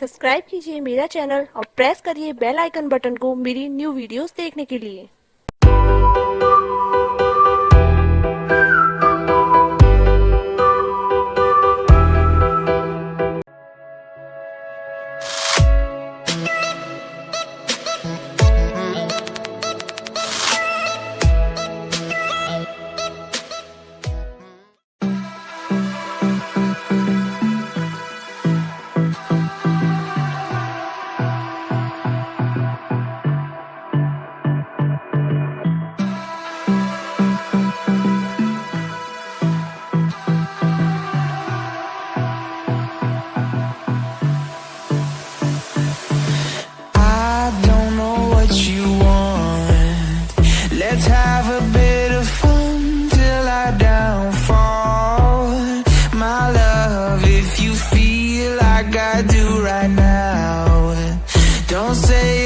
Subscribe कीजिए मेरा channel और प्रेस करिए बेल आइकन बटन को मेरी न्यू वीडियोस देखने के लिए। Let's have a bit of fun till I downfall. My love, if you feel like I do right now, don't say